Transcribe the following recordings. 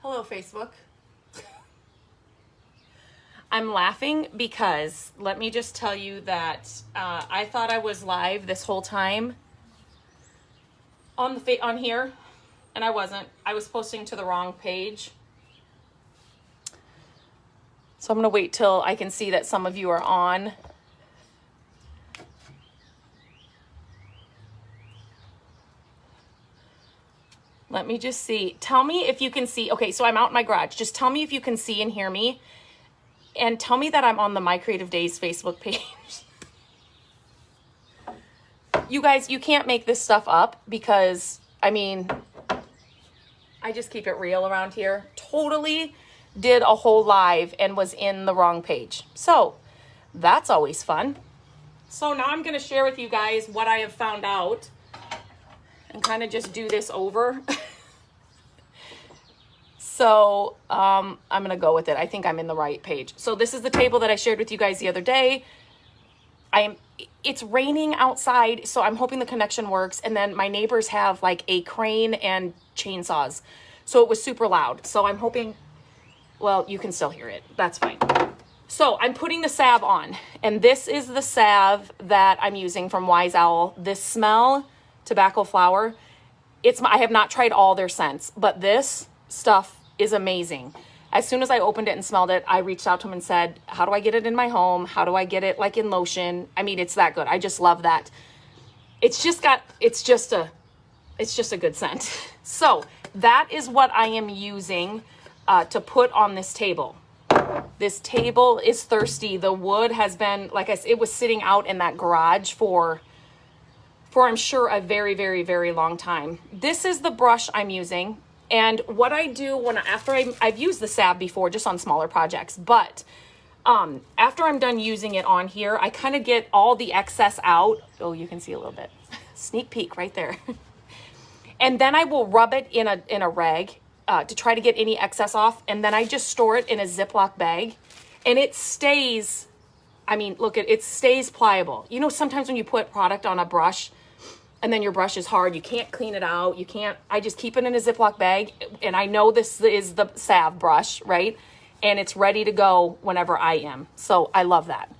Hello, Facebook. I'm laughing because let me just tell you that I thought I was live this whole time on here, and I wasn't. I was posting to the wrong page. So I'm going to wait till I can see that some of you are on. Let me just see. Tell me if you can see. Okay, so I'm out in my garage. Just tell me if you can see and hear me. And tell me that I'm on the My Creative Days Facebook page. You guys, you can't make this stuff up because, I mean, I just keep it real around here. Totally did a whole live and was in the wrong page. So that's always fun. So now I'm going to share with you guys what I have found out and kind of just do this over. So I'm going to go with it. I think I'm in the right page. So this is the table that I shared with you guys the other day. It's raining outside, so I'm hoping the connection works. And then my neighbors have like a crane and chainsaws. So it was super loud. So I'm hoping, well, you can still hear it. That's fine. So I'm putting the salve on. And this is the salve that I'm using from Wise Owl. This smell, tobacco flower, I have not tried all their scents, but this stuff is amazing. As soon as I opened it and smelled it, I reached out to him and said, how do I get it in my home? How do I get it like in lotion? I mean, it's that good. I just love that. It's just a good scent. So that is what I am using to put on this table. This table is thirsty. The wood has been, like I said, it was sitting out in that garage for I'm sure a very, very, very long time. This is the brush I'm using. And what I do after I've used the salve before just on smaller projects, but after I'm done using it on here, I kind of get all the excess out. Oh, you can see a little bit. Sneak peek right there. And then I will rub it in a rag to try to get any excess off. And then I just store it in a Ziploc bag and it stays, I mean, look, it stays pliable. You know, sometimes when you put product on a brush, and then your brush is hard, you can't clean it out, I just keep it in a Ziploc bag, and I know this is the salve brush, right? And it's ready to go whenever I am. So I love that.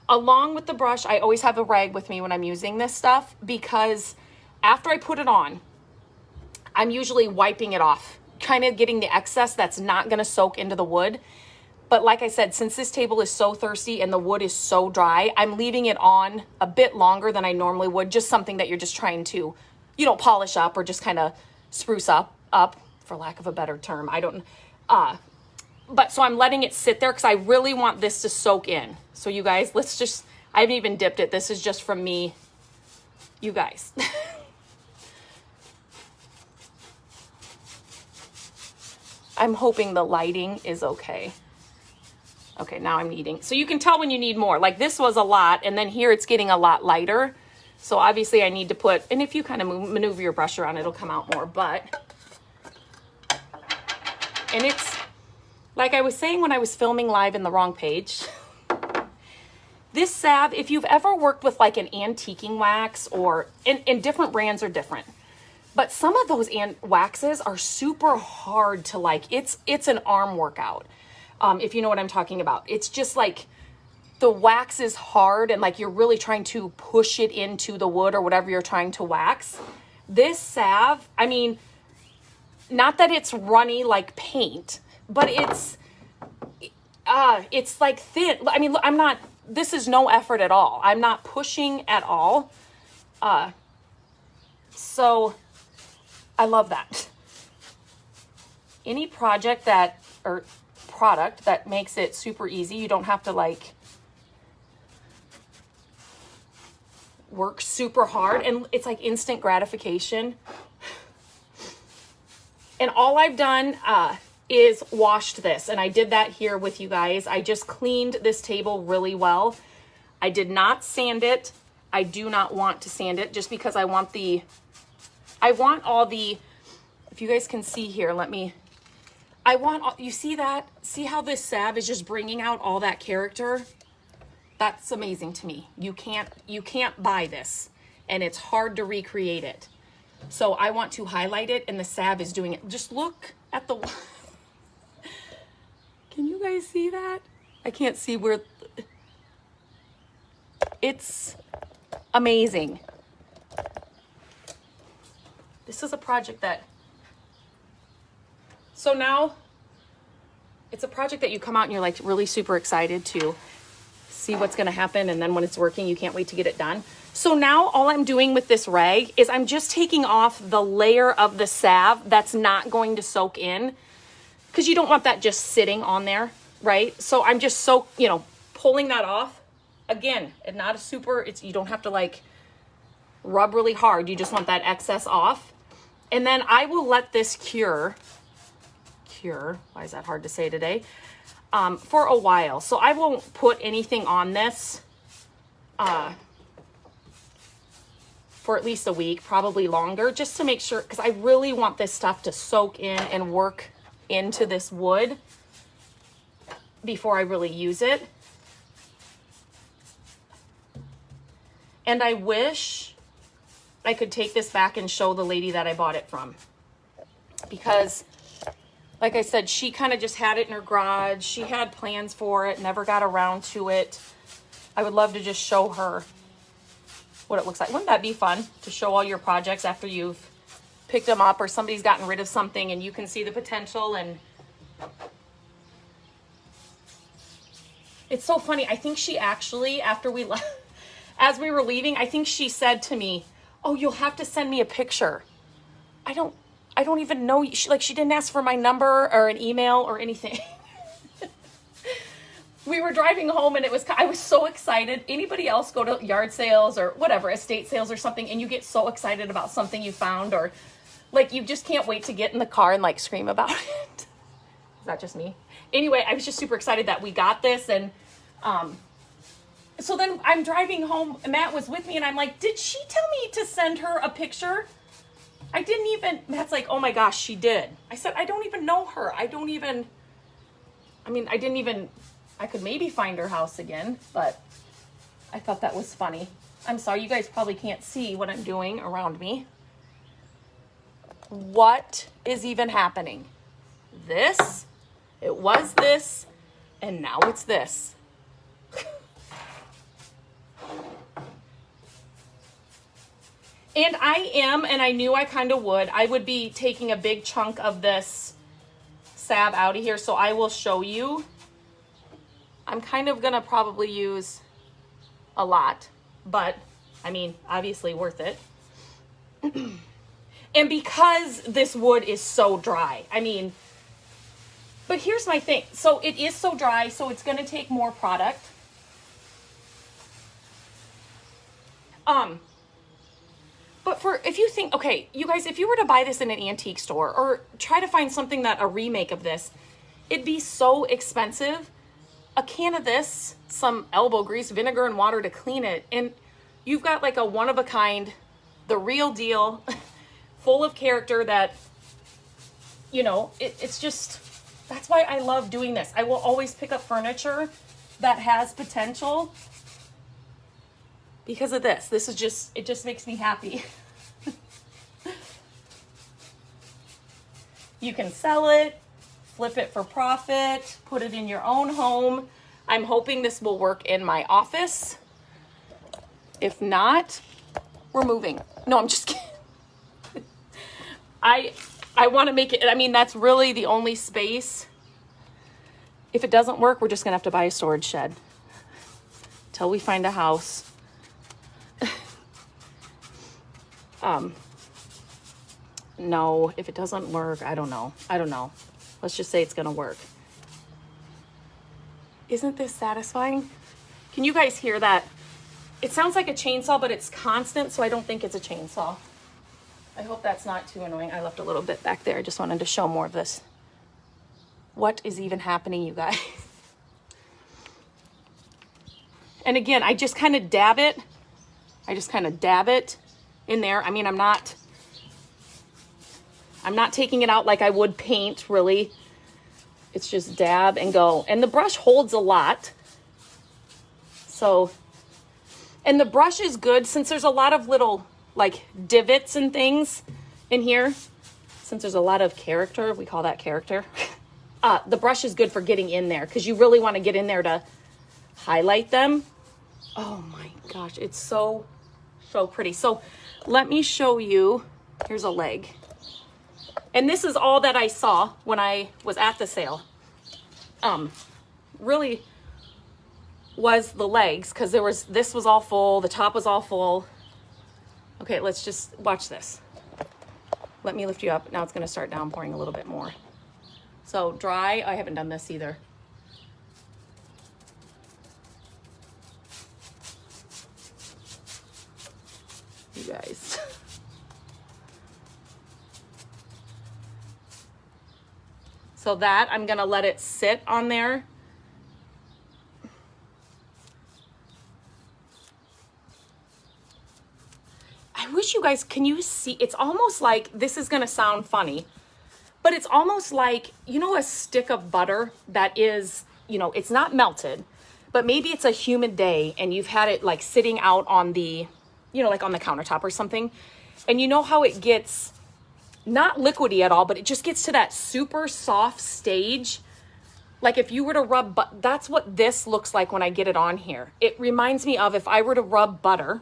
Along with the brush, I always have a rag with me when I'm using this stuff, because after I put it on, I'm usually wiping it off, kind of getting the excess that's not gonna soak into the wood. But like I said, since this table is so thirsty and the wood is so dry, I'm leaving it on a bit longer than I normally would. Just something that you're just trying to, polish up or just kind of spruce up, for lack of a better term. But so I'm letting it sit there because I really want this to soak in. So you guys, I haven't even dipped it. This is just from me, you guys. I'm hoping the lighting is okay. Okay, now I'm needing. So you can tell when you need more. Like this was a lot, and then here it's getting a lot lighter. So obviously I need to put, and if you kind of maneuver your brush around, it'll come out more. And it's, like I was saying when I was filming live in the wrong page, this salve, if you've ever worked with like an antiquing wax and different brands are different. But some of those waxes are super hard to it's an arm workout. If you know what I'm talking about. It's just like the wax is hard and like you're really trying to push it into the wood or whatever you're trying to wax. This salve, I mean, not that it's runny like paint, but it's like thin. I mean, this is no effort at all. I'm not pushing at all. So I love that. Any product that makes it super easy. You don't have to work super hard, and it's like instant gratification. And all I've done is washed this, and I did that here with you guys. I just cleaned this table really well. I did not sand it. I do not want to sand it just because I want all the, if you guys can see here, you see that? See how this salve is just bringing out all that character? That's amazing to me. You can't buy this, and it's hard to recreate it. So I want to highlight it, and the Salve is doing it. Just look at the, can you guys see that? I can't see where, it's amazing. This is a project that, so now it's a project that you come out and you're like really super excited to see what's going to happen. And then when it's working, you can't wait to get it done. So now all I'm doing with this rag is I'm just taking off the layer of the Salve that's not going to soak in, because you don't want that just sitting on there, right? So I'm just pulling that off. Again, it's not a super, you don't have to like rub really hard. You just want that excess off. And then I will let this cure, why is that hard to say today? For a while. So I won't put anything on this for at least a week, probably longer, just to make sure, because I really want this stuff to soak in and work into this wood before I really use it. And I wish I could take this back and show the lady that I bought it from, because like I said, she kind of just had it in her garage. She had plans for it, never got around to it. I would love to just show her what it looks like. Wouldn't that be fun to show all your projects after you've picked them up, or somebody's gotten rid of something and you can see the potential? And it's so funny. I think she actually, after we left, as we were leaving, I think she said to me, "Oh, you'll have to send me a picture." I don't even know. She didn't ask for my number or an email or anything. We were driving home and I was so excited. Anybody else go to yard sales or whatever, estate sales or something, and you get so excited about something you found, or like you just can't wait to get in the car and like scream about it. Is that just me? Anyway, I was just super excited that we got this. And so then I'm driving home, Matt was with me, and I'm like, did she tell me to send her a picture? I didn't even, Matt's like, oh my gosh, she did. I said, I don't even know her. I could maybe find her house again, but I thought that was funny. I'm sorry, you guys probably can't see what I'm doing around me. What is even happening? This, it was this, and now it's this. And I knew I kind of would. I would be taking a big chunk of this Salve out of here, so I will show you. I'm kind of going to probably use a lot, but I mean, obviously worth it. And because this wood is so dry, but here's my thing. So it is so dry, so it's going to take more product. But if you think, okay, you guys, if you were to buy this in an antique store or try to find something a remake of this, it'd be so expensive. A can of this, some elbow grease, vinegar and water to clean it, and you've got like a one-of-a-kind, the real deal, full of character that, it's just, that's why I love doing this. I will always pick up furniture that has potential because of this. This is just, it just makes me happy. You can sell it, flip it for profit, put it in your own home. I'm hoping this will work in my office. If not, we're moving. No, I'm just kidding. I want to make it, that's really the only space. If it doesn't work, we're just going to have to buy a storage shed till we find a house. No, if it doesn't work, I don't know. Let's just say it's going to work. Isn't this satisfying? Can you guys hear that? It sounds like a chainsaw, but it's constant, so I don't think it's a chainsaw. I hope that's not too annoying. I left a little bit back there. I just wanted to show more of this. What is even happening, you guys? And again, I just kind of dab it. In there. I'm not taking it out like I would paint, really. It's just dab and go. And the brush holds a lot. So, and the brush is good since there's a lot of little like divots and things in here. Since there's a lot of character, we call that character. The brush is good for getting in there because you really want to get in there to highlight them. Oh my gosh, it's so pretty. So let me show you. Here's a leg. And this is all that I saw when I was at the sale. Really was the legs, because this was all full, the top was all full. Okay, let's just watch this. Let me lift you up. Now it's going to start downpouring a little bit more. So dry. I haven't done this either. You guys. So that, I'm going to let it sit on there. I wish you guys, can you see? It's almost like, this is going to sound funny, but it's almost like, you know, a stick of butter that is, you know, it's not melted, but maybe it's a humid day and you've had it like sitting out on the, you know, like on the countertop or something. And you know how it gets not liquidy at all, but it just gets to that super soft stage. Like if you were to rub, that's what this looks like when I get it on here. It reminds me of if I were to rub butter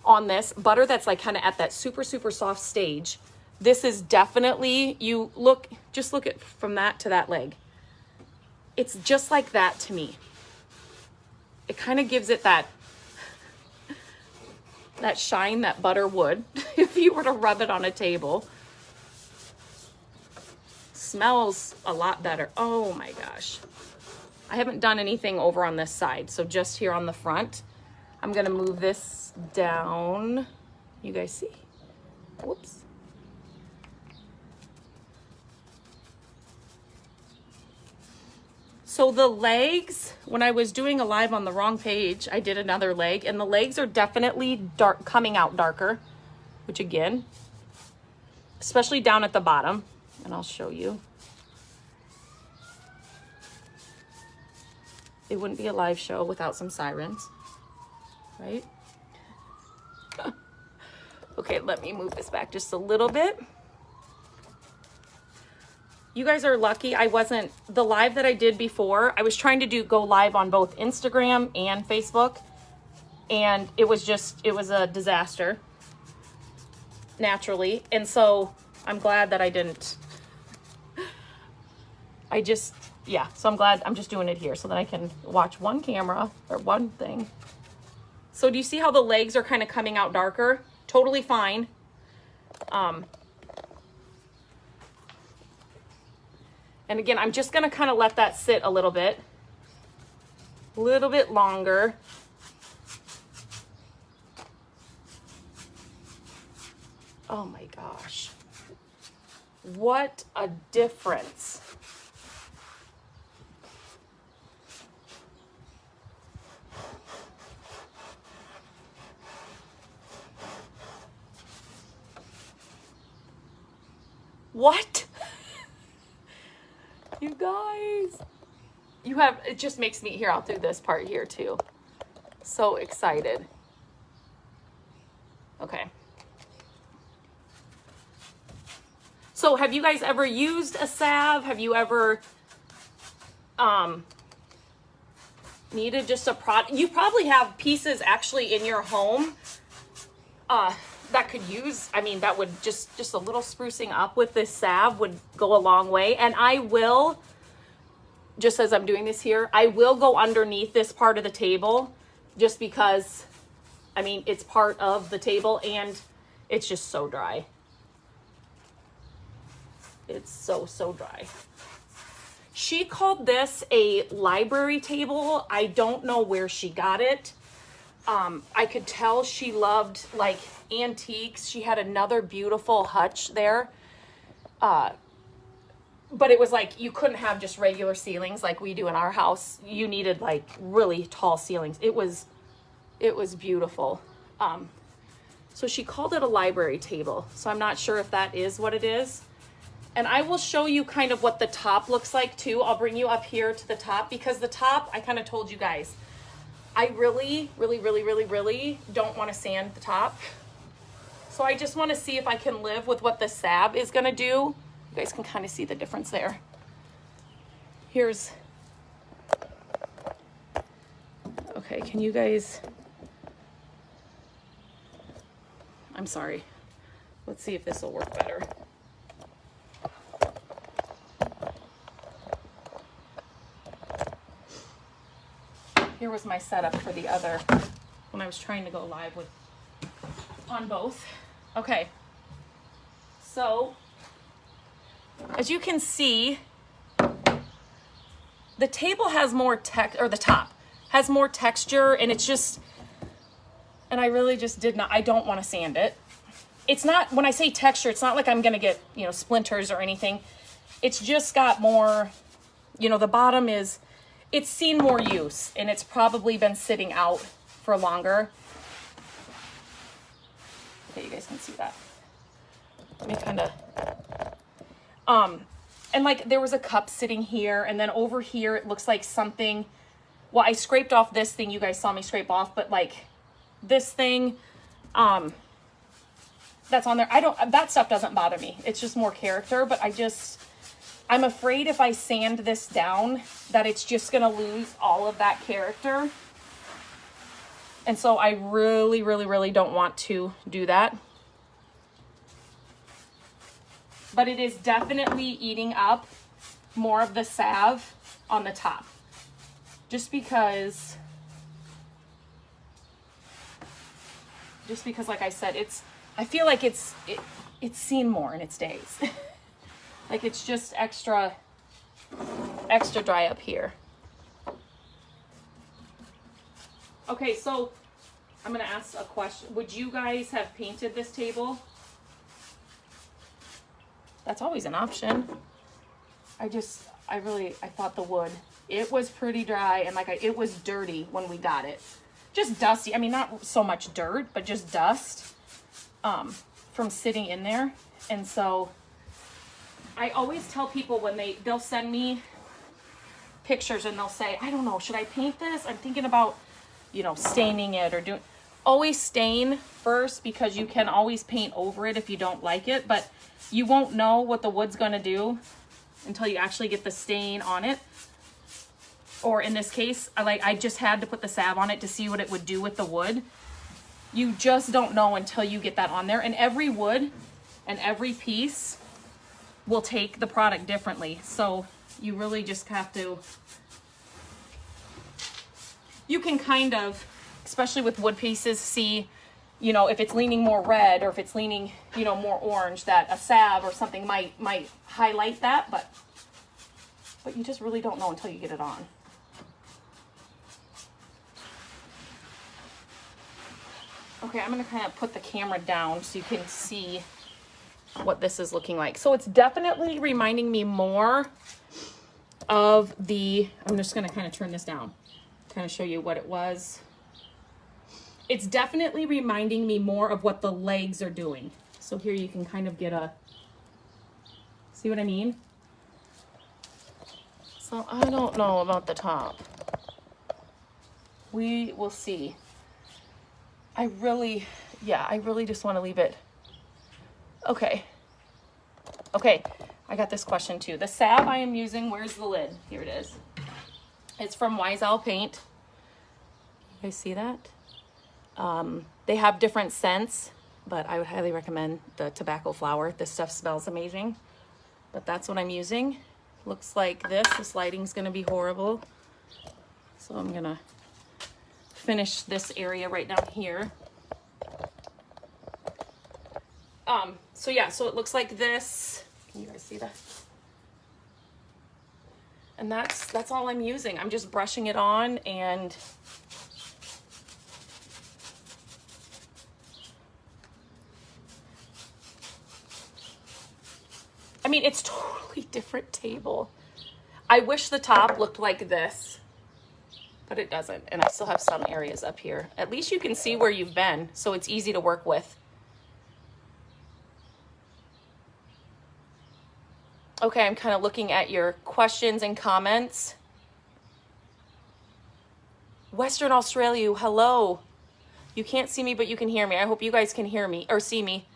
on this, butter that's like kind of at that super soft stage. This is definitely, just look at from that to that leg. It's just like that to me. It kind of gives it that shine that butter would if you were to rub it on a table. Smells a lot better. Oh my gosh. I haven't done anything over on this side, so just here on the front. I'm gonna move this down. You guys see? Whoops. So the legs, when I was doing a live on the wrong page, I did another leg, and the legs are definitely dark, coming out darker, which again, especially down at the bottom, and I'll show you. It wouldn't be a live show without some sirens, right? Okay, let me move this back just a little bit. You guys are lucky the live that I did before, I was trying to go live on both Instagram and Facebook, and it was a disaster, naturally. And so I'm glad that I didn't. So I'm glad I'm just doing it here so that I can watch one camera or one thing. So do you see how the legs are kind of coming out darker? Totally fine. And again, I'm just going to kind of let that sit a little bit longer. Oh my gosh. What a difference. What? You guys, it just makes me, here, I'll do this part here too. So excited. Okay. So have you guys ever used a salve? Have you ever needed just a product? You probably have pieces actually in your home that could use, that would just a little sprucing up with this salve would go a long way. And I will, just as I'm doing this here, I will go underneath this part of the table just because, it's part of the table and it's just so dry. It's so dry. She called this a library table. I don't know where she got it. I could tell she loved like antiques. She had another beautiful hutch there. But it was like, you couldn't have just regular ceilings like we do in our house. You needed like really tall ceilings. It was beautiful. So she called it a library table. So I'm not sure if that is what it is. And I will show you kind of what the top looks like too. I'll bring you up here to the top because the top, I kind of told you guys, I really don't want to sand the top. So I just want to see if I can live with what the salve is going to do. You guys can kind of see the difference there. Here's, okay, can you guys, I'm sorry. Let's see if this will work better. Here was my setup for the other, when I was trying to go live with, on both. Okay, so as you can see, the table has more or the top has more texture, and it's just, and I really just I don't want to sand it. It's not, when I say texture, it's not like I'm gonna get, you know, splinters or anything. It's just got more, you know, the bottom is, it's seen more use, and it's probably been sitting out for longer. Okay, you guys can see that. Let me kind of, and like there was a cup sitting here, and then over here it looks like something, well, I scraped off this thing you guys saw me scrape off, but like this thing, that's on there. That stuff doesn't bother me. It's just more character, but I'm afraid if I sand this down that it's just gonna lose all of that character. And so I really, really, really don't want to do that. But it is definitely eating up more of the salve on the top. Just because, like I said, I feel like it's seen more in its days. Like it's just extra dry up here. Okay, so I'm gonna ask a question. Would you guys have painted this table? That's always an option. I thought the wood, it was pretty dry, and like it was dirty when we got it. Just dusty. I mean, not so much dirt, but just dust from sitting in there. And so I always tell people when they'll send me pictures and they'll say, I don't know, should I paint this? I'm thinking about, you know, staining it or doing, always stain first, because you can always paint over it if you don't like it, but you won't know what the wood's going to do until you actually get the stain on it. Or in this case, I just had to put the salve on it to see what it would do with the wood. You just don't know until you get that on there. And every wood and every piece will take the product differently. So you really just have to, you can kind of, especially with wood pieces, see, you know, if it's leaning more red or if it's leaning, you know, more orange, that a salve or something might highlight that, but you just really don't know until you get it on. Okay, I'm gonna kind of put the camera down so you can see what this is looking like. So it's definitely reminding me more of the, I'm just gonna kind of turn this down, kind of show you what it was. It's definitely reminding me more of what the legs are doing. So here you can kind of get a, see what I mean? So I don't know about the top. We will see. I really just want to leave it. Okay. Okay, I got this question too. The salve I am using, where's the lid? Here it is. It's from Wise Owl Paint. You guys see that? They have different scents, but I would highly recommend the tobacco flower. This stuff smells amazing, but that's what I'm using. Looks like this. This lighting's gonna be horrible. So I'm gonna finish this area right down here. So yeah, so it looks like this. Can you guys see that? And that's all I'm using. I'm just brushing it on, and I mean, it's totally different table. I wish the top looked like this, but it doesn't. And I still have some areas up here. At least you can see where you've been, so it's easy to work with. Okay, I'm kind of looking at your questions and comments. Western Australia, hello. You can't see me, but you can hear me. I hope you guys can hear me or see me.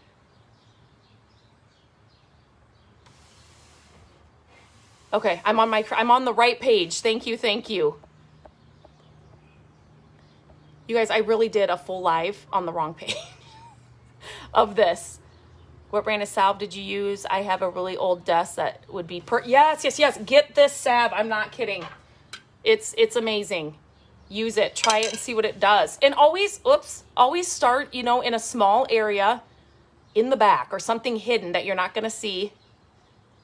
Okay, I'm on the right page. Thank you, thank you. You guys, I really did a full live on the wrong page of this. What brand of salve did you use? I have a really old desk that would be yes. Get this salve. I'm not kidding. It's amazing. Use it. Try it and see what it does. And always start, in a small area in the back or something hidden that you're not going to see,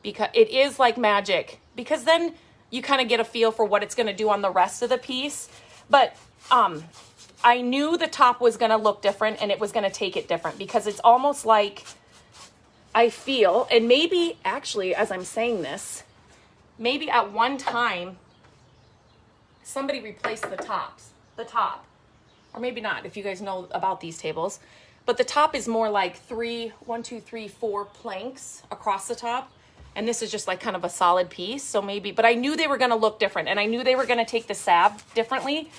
because it is like magic, because then you kind of get a feel for what it's going to do on the rest of the piece. But I knew the top was going to look different and it was going to take it different, because it's almost like I feel, and maybe actually as I'm saying this, maybe at one time somebody replaced the top, or maybe not, if you guys know about these tables, but the top is more like 4 planks across the top. And this is just like kind of a solid piece. So maybe, but I knew they were going to look different, and I knew they were going to take the salve differently.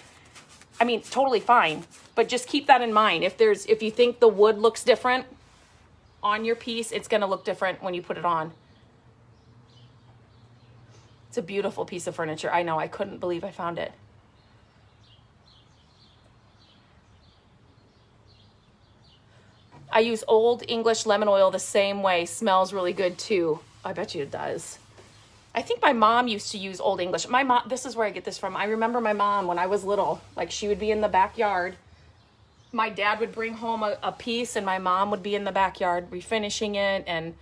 I mean, totally fine, but just keep that in mind. If you think the wood looks different on your piece, it's going to look different when you put it on. It's a beautiful piece of furniture. I know, I couldn't believe I found it. I use Old English lemon oil the same way. Smells really good too. I bet you it does. I think my mom used to use Old English. My mom, this is where I get this from. I remember my mom when I was little, like she would be in the backyard. My dad would bring home a piece and my mom would be in the backyard refinishing it, and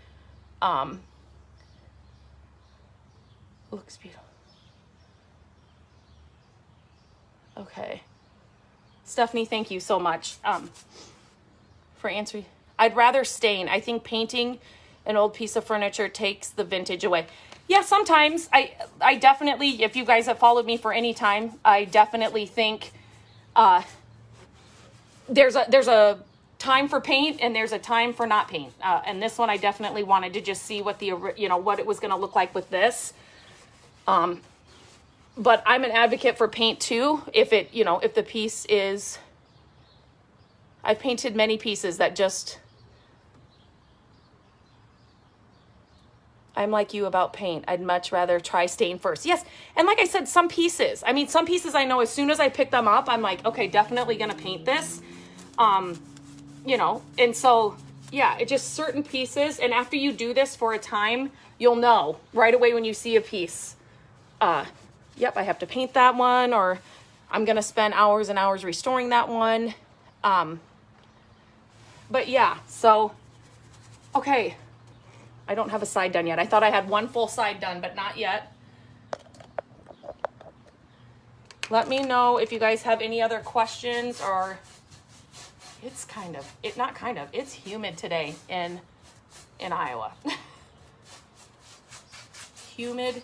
looks beautiful. Okay. Stephanie, thank you so much for answering. I'd rather stain. I think painting an old piece of furniture takes the vintage away. Yeah, sometimes. I definitely, if you guys have followed me for any time, I definitely think there's a time for paint and there's a time for not paint. And this one I definitely wanted to just see what what it was going to look like with this. But I'm an advocate for paint too. If the piece is, I've painted many pieces that just, I'm like you about paint. I'd much rather try stain first. Yes. And like I said, some pieces I know as soon as I pick them up, I'm like, okay, definitely going to paint this. And so, yeah, it just certain pieces. And after you do this for a time, you'll know right away when you see a piece, yep, I have to paint that one, or I'm going to spend hours and hours restoring that one. But yeah, so, okay. I don't have a side done yet. I thought I had one full side done, but not yet. Let me know if you guys have any other questions, or it's it's humid today in Iowa. Humid.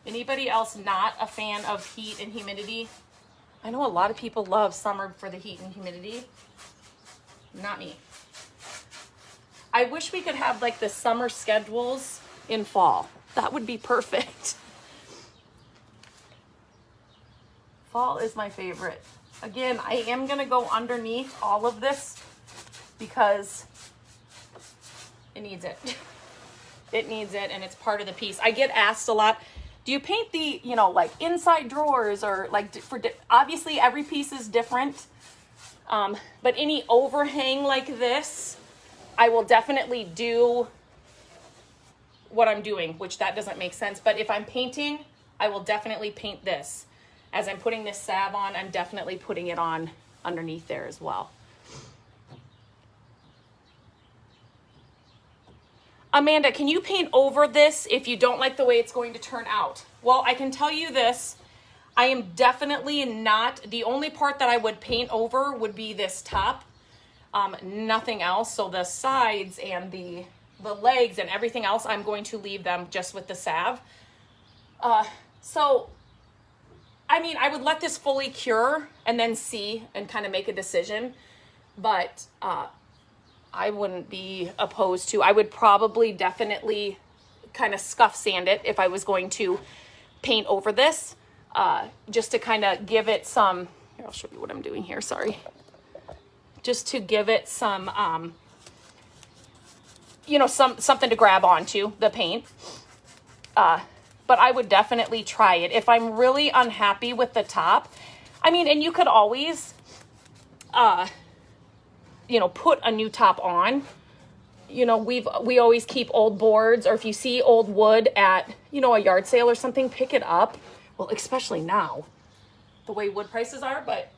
Anybody else not a fan of heat and humidity? I know a lot of people love summer for the heat and humidity. Not me. I wish we could have like the summer schedules in fall. That would be perfect. Fall is my favorite. Again, I am going to go underneath all of this because it needs it. It needs it, and it's part of the piece. I get asked a lot, do you paint the, like inside drawers, or like obviously every piece is different. But any overhang like this, I will definitely do what I'm doing, which that doesn't make sense. But if I'm painting, I will definitely paint this. As I'm putting this salve on, I'm definitely putting it on underneath there as well. Amanda, can you paint over this if you don't like the way it's going to turn out? Well, I can tell you this. I am definitely not, the only part that I would paint over would be this top. Nothing else. So the sides and the legs and everything else, I'm going to leave them just with the salve. So, I mean, I would let this fully cure and then see and kind of make a decision. But I wouldn't be opposed to, I would probably definitely kind of scuff sand it if I was going to paint over this, just to kind of give it some, Here, I'll show you what I'm doing here, sorry. Just to give it some, you know, something to grab onto, the paint. But I would definitely try it. If I'm really unhappy with the top, I mean, and you could always, you know, put a new top on. You know, we always keep old boards, or if you see old wood at, you know, a yard sale or something, pick it up. Well, especially now, the way wood prices are, but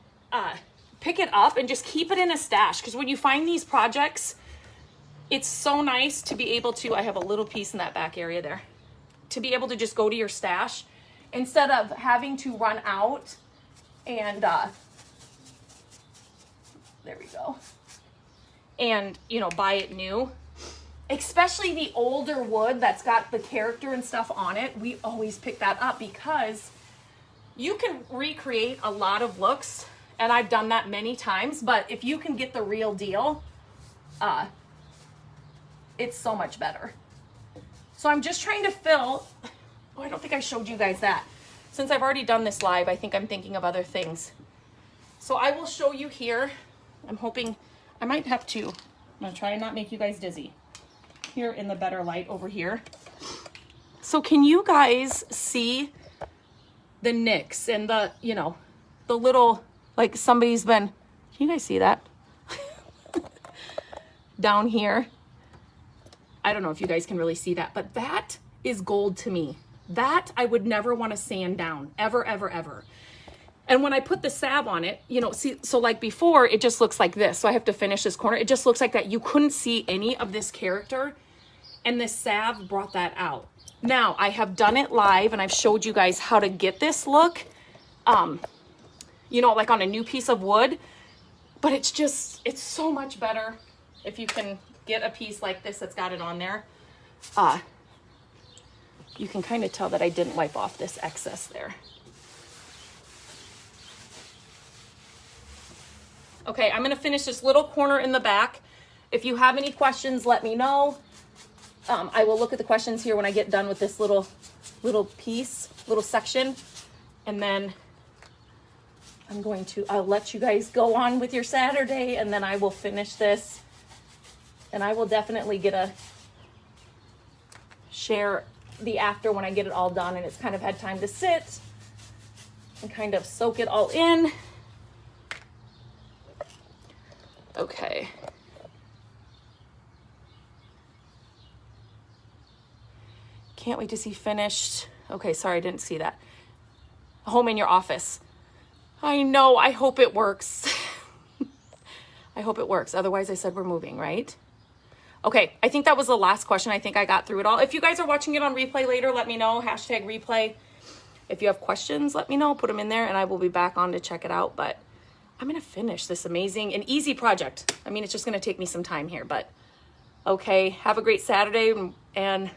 pick it up and just keep it in a stash. Because when you find these projects, it's so nice to be able to, I have a little piece in that back area there, to be able to just go to your stash instead of having to run out and, there we go, and, you know, buy it new. Especially the older wood that's got the character and stuff on it, we always pick that up because you can recreate a lot of looks, and I've done that many times, but if you can get the real deal, it's so much better. So I'm just trying to fill, oh, I don't think I showed you guys that. Since I've already done this live, I think I'm thinking of other things. So I will show you here. I'm hoping, I might have to, I'm gonna try and not make you guys dizzy. Here in the better light over here. So can you guys see the nicks and the, you know, the little, like somebody's been, can you guys see that? Down here. I don't know if you guys can really see that, but that is gold to me. That I would never want to sand down, ever, ever, ever. And when I put the salve on it, you know, see, so like before, it just looks like this. So I have to finish this corner. It just looks like that. You couldn't see any of this character, and this salve brought that out. Now, I have done it live, and I've showed you guys how to get this look, you know, like on a new piece of wood. But it's just, it's so much better if you can get a piece like this that's got it on there. You can kind of tell that I didn't wipe off this excess there. Okay, I'm gonna finish this little corner in the back. If you have any questions, let me know. I will look at the questions here when I get done with this little piece, little section. And then I'll let you guys go on with your Saturday, and then I will finish this. And I will definitely share the after when I get it all done and it's kind of had time to sit and kind of soak it all in. Okay. Can't wait to see finished. Okay, sorry, I didn't see that. Home in your office. I know, I hope it works. I hope it works. Otherwise, I said we're moving, right? Okay, I think that was the last question. I think I got through it all. If you guys are watching it on replay later, let me know. Hashtag replay. If you have questions, let me know. Put them in there, and I will be back on to check it out. But I'm going to finish this amazing and easy project. I mean, it's just going to take me some time here, but okay. Have a great Saturday, and